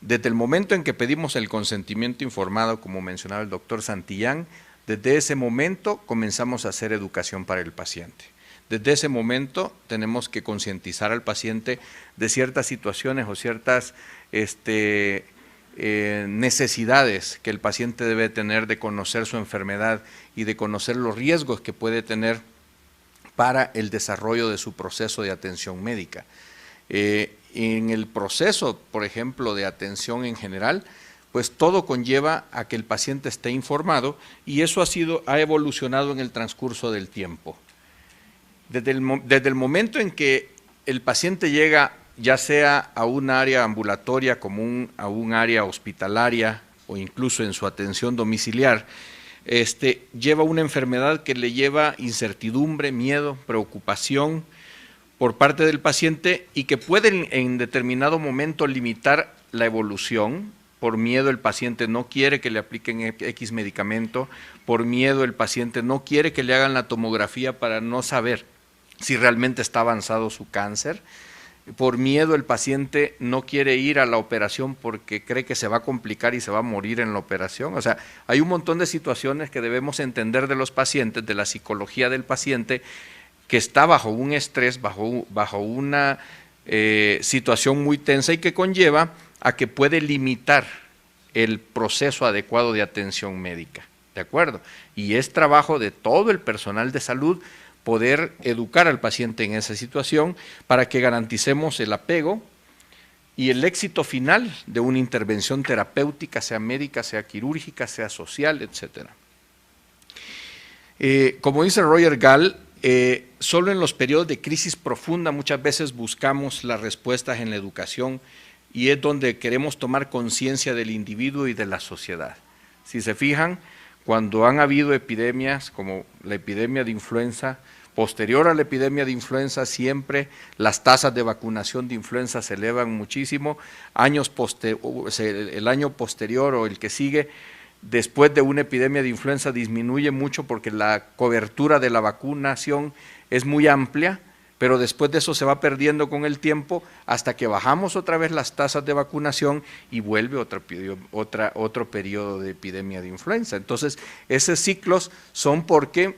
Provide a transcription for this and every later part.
Desde el momento en que pedimos el consentimiento informado, como mencionaba el doctor Santillán, desde ese momento comenzamos a hacer educación para el paciente. Desde ese momento tenemos que concientizar al paciente de ciertas situaciones o ciertas necesidades que el paciente debe tener de conocer su enfermedad y de conocer los riesgos que puede tener para el desarrollo de su proceso de atención médica. En el proceso, por ejemplo, de atención en general, pues todo conlleva a que el paciente esté informado y eso ha evolucionado en el transcurso del tiempo. Desde el momento en que el paciente llega ya sea a un área ambulatoria como a un área hospitalaria o incluso en su atención domiciliar, lleva una enfermedad que le lleva incertidumbre, miedo, preocupación por parte del paciente y que puede en determinado momento limitar la evolución. Por miedo el paciente no quiere que le apliquen X medicamento, por miedo el paciente no quiere que le hagan la tomografía para no saber si realmente está avanzado su cáncer, por miedo el paciente no quiere ir a la operación porque cree que se va a complicar y se va a morir en la operación. O sea, hay un montón de situaciones que debemos entender de los pacientes, de la psicología del paciente, que está bajo un estrés, bajo una situación muy tensa y que conlleva a que puede limitar el proceso adecuado de atención médica, ¿de acuerdo? Y es trabajo de todo el personal de salud poder educar al paciente en esa situación para que garanticemos el apego y el éxito final de una intervención terapéutica, sea médica, sea quirúrgica, sea social, etc. Como dice Roger Gall, solo en los periodos de crisis profunda muchas veces buscamos las respuestas en la educación y es donde queremos tomar conciencia del individuo y de la sociedad. Si se fijan, cuando han habido epidemias como la epidemia de influenza, posterior a la epidemia de influenza siempre las tasas de vacunación de influenza se elevan muchísimo, el año posterior o el que sigue, después de una epidemia de influenza disminuye mucho porque la cobertura de la vacunación es muy amplia, pero después de eso se va perdiendo con el tiempo hasta que bajamos otra vez las tasas de vacunación y vuelve otro periodo de epidemia de influenza. Entonces, esos ciclos son porque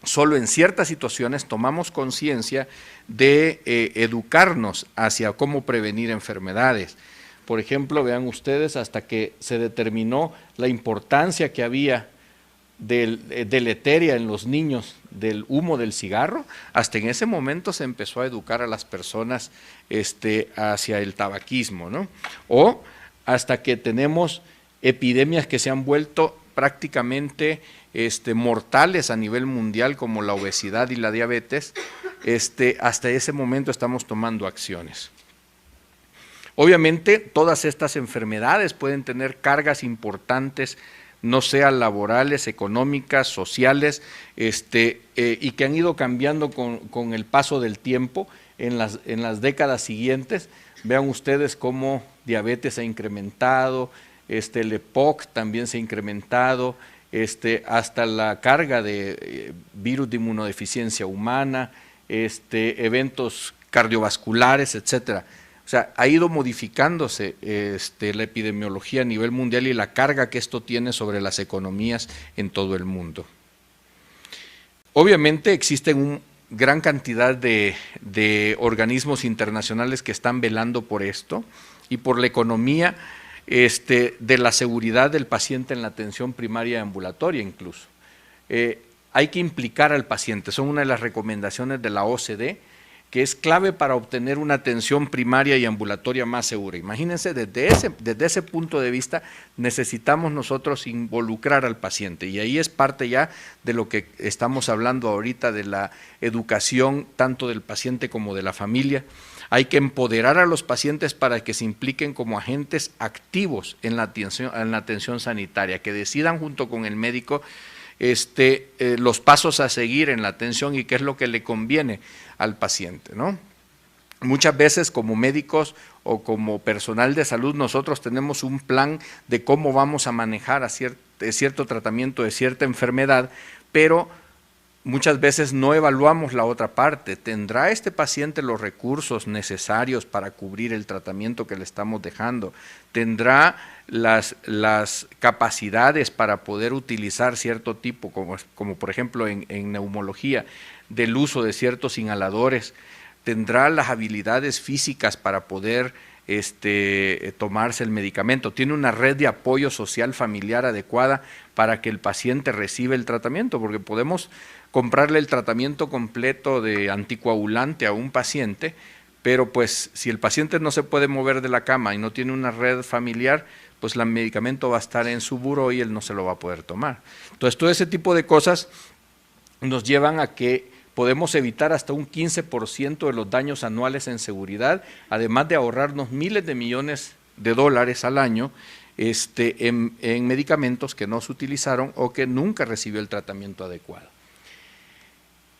solo en ciertas situaciones tomamos conciencia de educarnos hacia cómo prevenir enfermedades. Por ejemplo, vean ustedes, hasta que se determinó la importancia que había deletérea en los niños del humo del cigarro, hasta en ese momento se empezó a educar a las personas hacia el tabaquismo, ¿no? O hasta que tenemos epidemias que se han vuelto prácticamente mortales a nivel mundial como la obesidad y la diabetes, hasta ese momento estamos tomando acciones. Obviamente todas estas enfermedades pueden tener cargas importantes, no sean laborales, económicas, sociales, y que han ido cambiando con el paso del tiempo en las décadas siguientes. Vean ustedes cómo diabetes ha incrementado, el EPOC también se ha incrementado, hasta la carga de virus de inmunodeficiencia humana, eventos cardiovasculares, etcétera. O sea, ha ido modificándose la epidemiología a nivel mundial y la carga que esto tiene sobre las economías en todo el mundo. Obviamente existen una gran cantidad de organismos internacionales que están velando por esto y por la economía de la seguridad del paciente en la atención primaria y ambulatoria incluso. Hay que implicar al paciente, son una de las recomendaciones de la OCDE, que es clave para obtener una atención primaria y ambulatoria más segura. Imagínense, desde ese punto de vista necesitamos nosotros involucrar al paciente y ahí es parte ya de lo que estamos hablando ahorita de la educación tanto del paciente como de la familia. Hay que empoderar a los pacientes para que se impliquen como agentes activos en la atención sanitaria, que decidan junto con el médico los pasos a seguir en la atención y qué es lo que le conviene al paciente, ¿no? Muchas veces como médicos o como personal de salud nosotros tenemos un plan de cómo vamos a manejar cierto tratamiento de cierta enfermedad, pero muchas veces no evaluamos la otra parte. ¿Tendrá este paciente los recursos necesarios para cubrir el tratamiento que le estamos dejando? ¿Tendrá las capacidades para poder utilizar cierto tipo, como por ejemplo en neumología, del uso de ciertos inhaladores? ¿Tendrá las habilidades físicas para poder tomarse el medicamento? ¿Tiene una red de apoyo social familiar adecuada para que el paciente reciba el tratamiento? Porque podemos comprarle el tratamiento completo de anticoagulante a un paciente, pero pues si el paciente no se puede mover de la cama y no tiene una red familiar, pues el medicamento va a estar en su buró y él no se lo va a poder tomar. Entonces todo ese tipo de cosas nos llevan a que podemos evitar hasta un 15% de los daños anuales en seguridad, además de ahorrarnos miles de millones de dólares al año en medicamentos que no se utilizaron o que nunca recibió el tratamiento adecuado.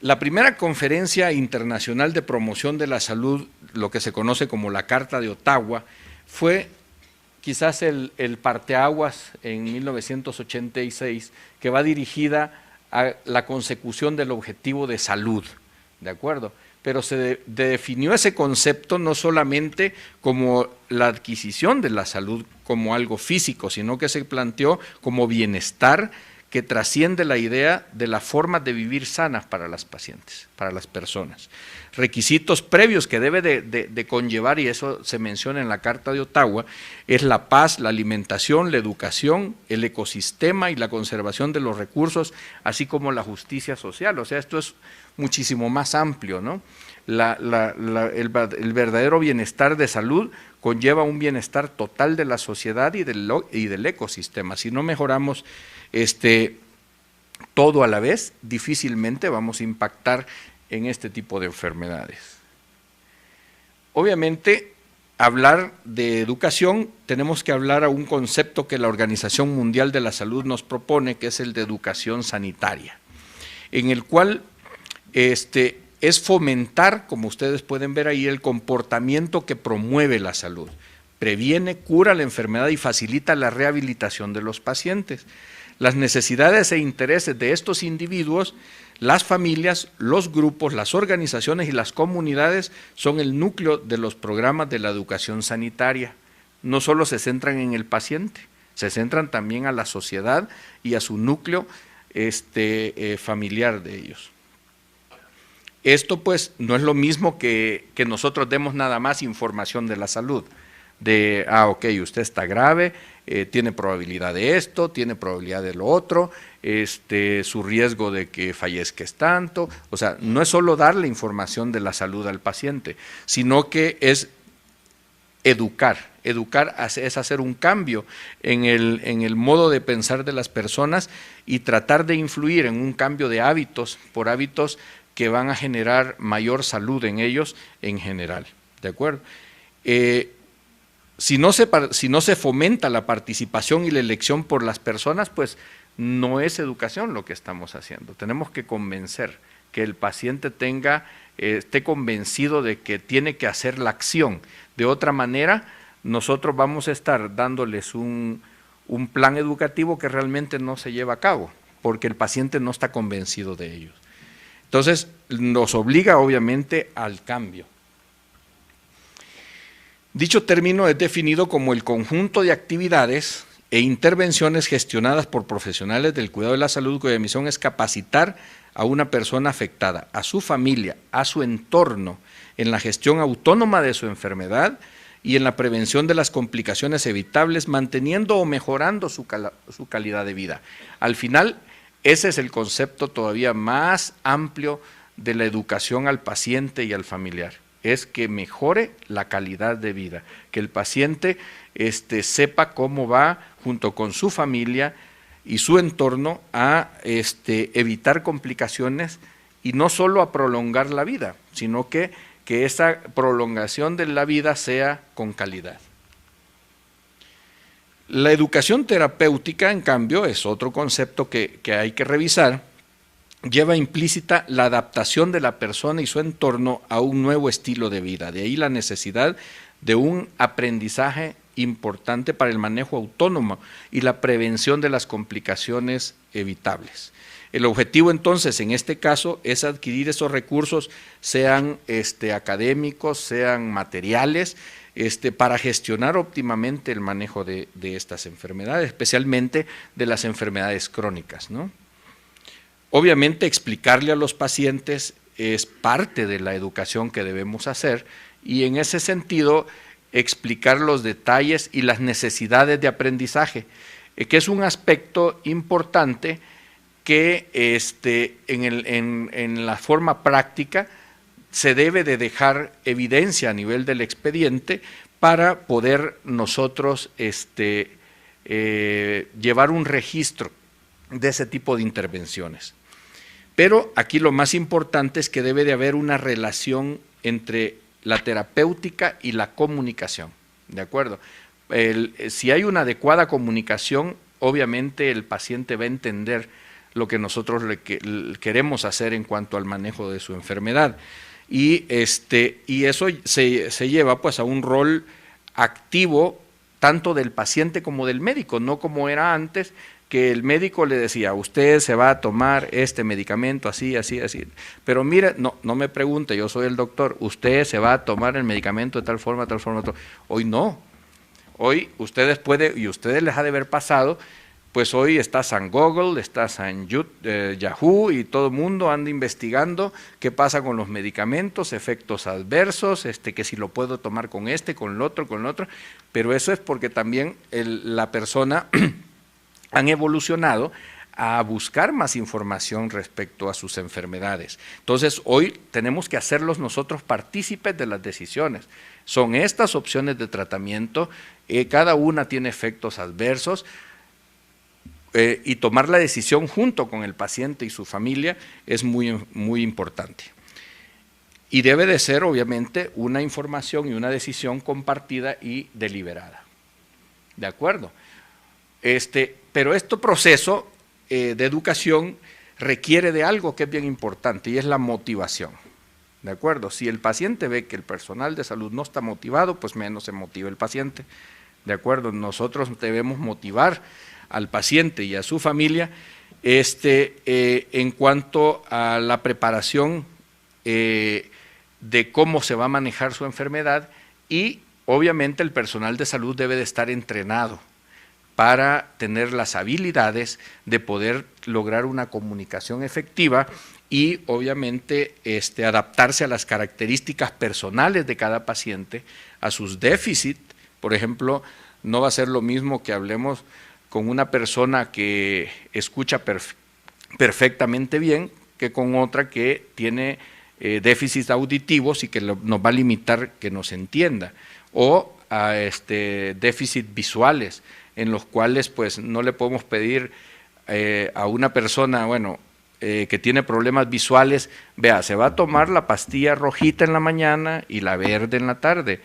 La primera conferencia internacional de promoción de la salud, lo que se conoce como la Carta de Ottawa, fue quizás el parteaguas en 1986, que va dirigida a la consecución del objetivo de salud, ¿de acuerdo? Pero se definió ese concepto no solamente como la adquisición de la salud como algo físico, sino que se planteó como bienestar que trasciende la idea de la forma de vivir sanas para las pacientes, para las personas. Requisitos previos que debe de conllevar, y eso se menciona en la Carta de Ottawa, es la paz, la alimentación, la educación, el ecosistema y la conservación de los recursos, así como la justicia social. O sea, esto es muchísimo más amplio, ¿no? El verdadero bienestar de salud conlleva un bienestar total de la sociedad y del ecosistema. Si no mejoramos todo a la vez, difícilmente vamos a impactar en este tipo de enfermedades. Obviamente, hablar de educación, tenemos que hablar a un concepto que la Organización Mundial de la Salud nos propone, que es el de educación sanitaria, en el cual es fomentar, como ustedes pueden ver ahí, el comportamiento que promueve la salud, previene, cura la enfermedad y facilita la rehabilitación de los pacientes. Las necesidades e intereses de estos individuos, las familias, los grupos, las organizaciones y las comunidades son el núcleo de los programas de la educación sanitaria. No solo se centran en el paciente, se centran también a la sociedad y a su núcleo familiar de ellos. Esto pues no es lo mismo que nosotros demos nada más información de la salud, de, ok, usted está grave, tiene probabilidad de esto, tiene probabilidad de lo otro, su riesgo de que fallezca es tanto. O sea, no es solo darle información de la salud al paciente, sino que es educar. Educar es hacer un cambio en el modo de pensar de las personas y tratar de influir en un cambio de hábitos, por hábitos que van a generar mayor salud en ellos en general, ¿de acuerdo? Si no se fomenta la participación y la elección por las personas, pues no es educación lo que estamos haciendo. Tenemos que convencer que el paciente esté convencido de que tiene que hacer la acción. De otra manera, nosotros vamos a estar dándoles un plan educativo que realmente no se lleva a cabo, porque el paciente no está convencido de ellos. Entonces, nos obliga obviamente al cambio. Dicho término es definido como el conjunto de actividades e intervenciones gestionadas por profesionales del cuidado de la salud cuya misión es capacitar a una persona afectada, a su familia, a su entorno, en la gestión autónoma de su enfermedad y en la prevención de las complicaciones evitables, manteniendo o mejorando su calidad de vida. Al final, ese es el concepto todavía más amplio de la educación al paciente y al familiar. Es que mejore la calidad de vida, que el paciente sepa cómo va junto con su familia y su entorno a evitar complicaciones y no solo a prolongar la vida, sino que esa prolongación de la vida sea con calidad. La educación terapéutica, en cambio, es otro concepto que hay que revisar. Lleva implícita la adaptación de la persona y su entorno a un nuevo estilo de vida. De ahí la necesidad de un aprendizaje importante para el manejo autónomo y la prevención de las complicaciones evitables. El objetivo entonces en este caso es adquirir esos recursos, sean académicos, sean materiales, para gestionar óptimamente el manejo de estas enfermedades, especialmente de las enfermedades crónicas, ¿no? Obviamente explicarle a los pacientes es parte de la educación que debemos hacer y en ese sentido explicar los detalles y las necesidades de aprendizaje, que es un aspecto importante que en la forma práctica se debe de dejar evidencia a nivel del expediente para poder nosotros llevar un registro de ese tipo de intervenciones. Pero aquí lo más importante es que debe de haber una relación entre la terapéutica y la comunicación, ¿de acuerdo? Si hay una adecuada comunicación, obviamente el paciente va a entender lo que nosotros queremos hacer en cuanto al manejo de su enfermedad. Y eso se lleva pues a un rol activo tanto del paciente como del médico, no como era antes, que el médico le decía, usted se va a tomar este medicamento así, así, así. Pero mire, no me pregunte, yo soy el doctor, usted se va a tomar el medicamento de tal forma, tal forma, tal. Hoy no. Hoy ustedes y ustedes les ha de haber pasado, pues hoy estás en Google, estás en Yahoo y todo el mundo anda investigando qué pasa con los medicamentos, efectos adversos, que si lo puedo tomar con con el otro, pero eso es porque también la persona han evolucionado a buscar más información respecto a sus enfermedades. Entonces, hoy tenemos que hacerlos nosotros partícipes de las decisiones. Son estas opciones de tratamiento, cada una tiene efectos adversos, y tomar la decisión junto con el paciente y su familia es muy, muy importante. Y debe de ser, obviamente, una información y una decisión compartida y deliberada. ¿De acuerdo? Pero este proceso de educación requiere de algo que es bien importante y es la motivación, ¿de acuerdo? Si el paciente ve que el personal de salud no está motivado, pues menos se motiva el paciente, ¿de acuerdo? Nosotros debemos motivar al paciente y a su familia en cuanto a la preparación de cómo se va a manejar su enfermedad y obviamente el personal de salud debe de estar entrenado para tener las habilidades de poder lograr una comunicación efectiva y obviamente adaptarse a las características personales de cada paciente, a sus déficits. Por ejemplo, no va a ser lo mismo que hablemos con una persona que escucha perfectamente bien que con otra que tiene déficits auditivos y que nos va a limitar que nos entienda, o a déficits visuales, en los cuales pues no le podemos pedir a una persona, que tiene problemas visuales, vea, se va a tomar la pastilla rojita en la mañana y la verde en la tarde,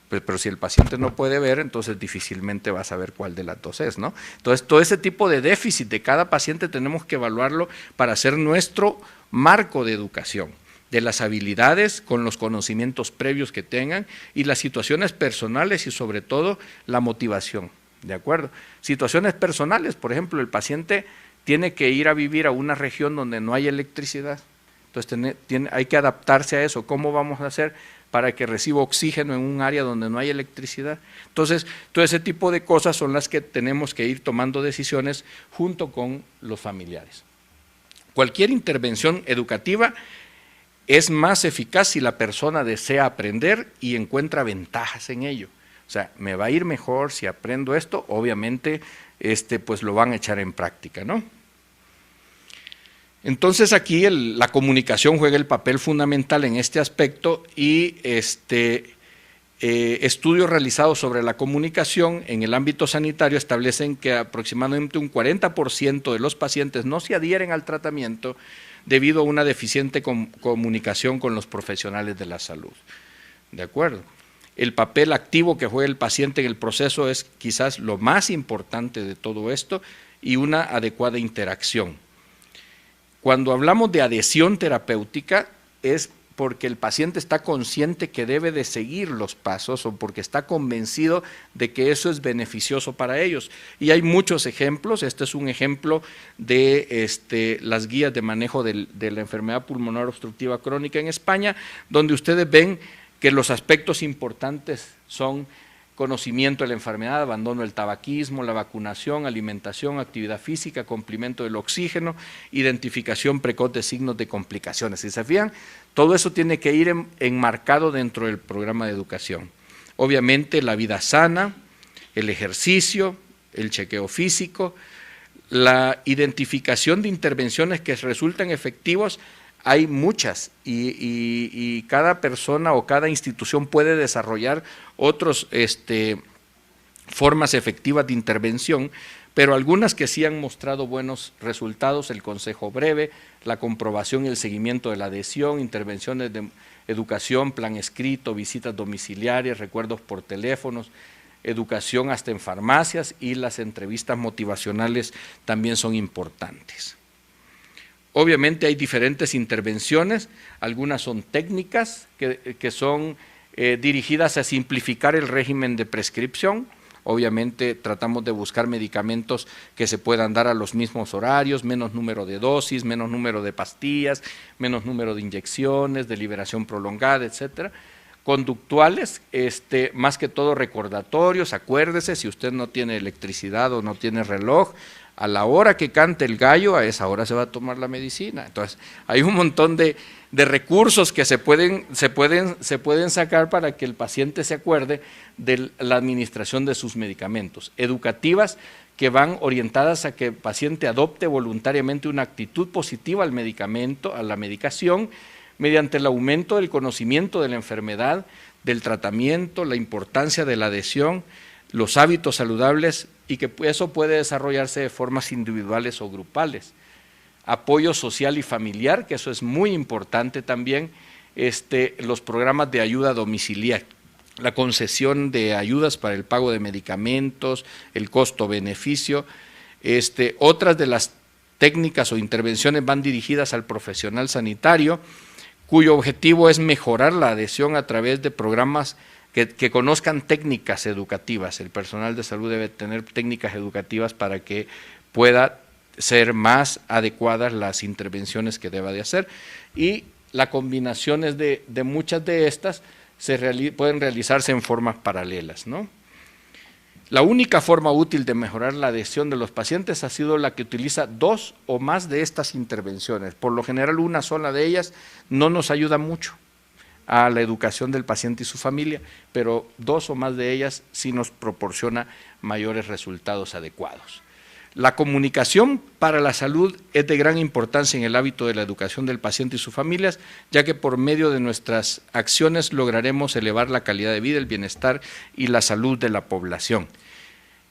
pero si el paciente no puede ver, entonces difícilmente va a saber cuál de las dos es, ¿no? Entonces, todo ese tipo de déficit de cada paciente tenemos que evaluarlo para hacer nuestro marco de educación, de las habilidades con los conocimientos previos que tengan y las situaciones personales y sobre todo la motivación. ¿De acuerdo? Situaciones personales, por ejemplo, el paciente tiene que ir a vivir a una región donde no hay electricidad, entonces hay que adaptarse a eso. ¿Cómo vamos a hacer para que reciba oxígeno en un área donde no hay electricidad? Entonces, todo ese tipo de cosas son las que tenemos que ir tomando decisiones junto con los familiares. Cualquier intervención educativa es más eficaz si la persona desea aprender y encuentra ventajas en ello. O sea, me va a ir mejor si aprendo esto, obviamente pues lo van a echar en práctica, ¿no? Entonces aquí la comunicación juega el papel fundamental en este aspecto y estudios realizados sobre la comunicación en el ámbito sanitario establecen que aproximadamente un 40% de los pacientes no se adhieren al tratamiento debido a una deficiente comunicación con los profesionales de la salud. ¿De acuerdo? El papel activo que juega el paciente en el proceso es quizás lo más importante de todo esto y una adecuada interacción. Cuando hablamos de adhesión terapéutica es porque el paciente está consciente que debe de seguir los pasos o porque está convencido de que eso es beneficioso para ellos. Y hay muchos ejemplos. Este es un ejemplo de las guías de manejo de la enfermedad pulmonar obstructiva crónica en España, donde ustedes ven que los aspectos importantes son conocimiento de la enfermedad, abandono del tabaquismo, la vacunación, alimentación, actividad física, cumplimiento del oxígeno, identificación precoz de signos de complicaciones. Si se fijan, todo eso tiene que ir enmarcado dentro del programa de educación. Obviamente la vida sana, el ejercicio, el chequeo físico, la identificación de intervenciones que resultan efectivos. Hay muchas y cada persona o cada institución puede desarrollar otras formas efectivas de intervención, pero algunas que sí han mostrado buenos resultados: el consejo breve, la comprobación y el seguimiento de la adhesión, intervenciones de educación, plan escrito, visitas domiciliarias, recuerdos por teléfonos, educación hasta en farmacias, y las entrevistas motivacionales también son importantes. Obviamente hay diferentes intervenciones, algunas son técnicas que son dirigidas a simplificar el régimen de prescripción. Obviamente tratamos de buscar medicamentos que se puedan dar a los mismos horarios, menos número de dosis, menos número de pastillas, menos número de inyecciones, de liberación prolongada, etcétera. Conductuales, más que todo recordatorios. Acuérdese, si usted no tiene electricidad o no tiene reloj, a la hora que cante el gallo, a esa hora se va a tomar la medicina. Entonces, hay un montón de recursos que se pueden sacar para que el paciente se acuerde de la administración de sus medicamentos. Educativas, que van orientadas a que el paciente adopte voluntariamente una actitud positiva al medicamento, a la medicación, mediante el aumento del conocimiento de la enfermedad, del tratamiento, la importancia de la adhesión, los hábitos saludables, y que eso puede desarrollarse de formas individuales o grupales. Apoyo social y familiar, que eso es muy importante también, los programas de ayuda domiciliaria, la concesión de ayudas para el pago de medicamentos, el costo-beneficio. Otras de las técnicas o intervenciones van dirigidas al profesional sanitario, cuyo objetivo es mejorar la adhesión a través de programas que conozcan técnicas educativas. El personal de salud debe tener técnicas educativas para que pueda ser más adecuadas las intervenciones que deba de hacer, y las combinaciones de muchas de estas pueden realizarse en formas paralelas, ¿no? La única forma útil de mejorar la adhesión de los pacientes ha sido la que utiliza dos o más de estas intervenciones. Por lo general, una sola de ellas no nos ayuda mucho a la educación del paciente y su familia, pero dos o más de ellas sí nos proporciona mayores resultados adecuados. La comunicación para la salud es de gran importancia en el hábito de la educación del paciente y sus familias, ya que por medio de nuestras acciones lograremos elevar la calidad de vida, el bienestar y la salud de la población.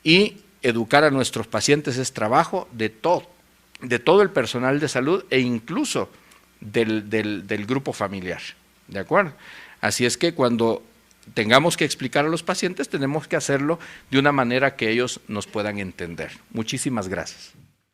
Y educar a nuestros pacientes es trabajo de todo el personal de salud e incluso del grupo familiar. ¿De acuerdo? Así es que cuando tengamos que explicar a los pacientes, tenemos que hacerlo de una manera que ellos nos puedan entender. Muchísimas gracias.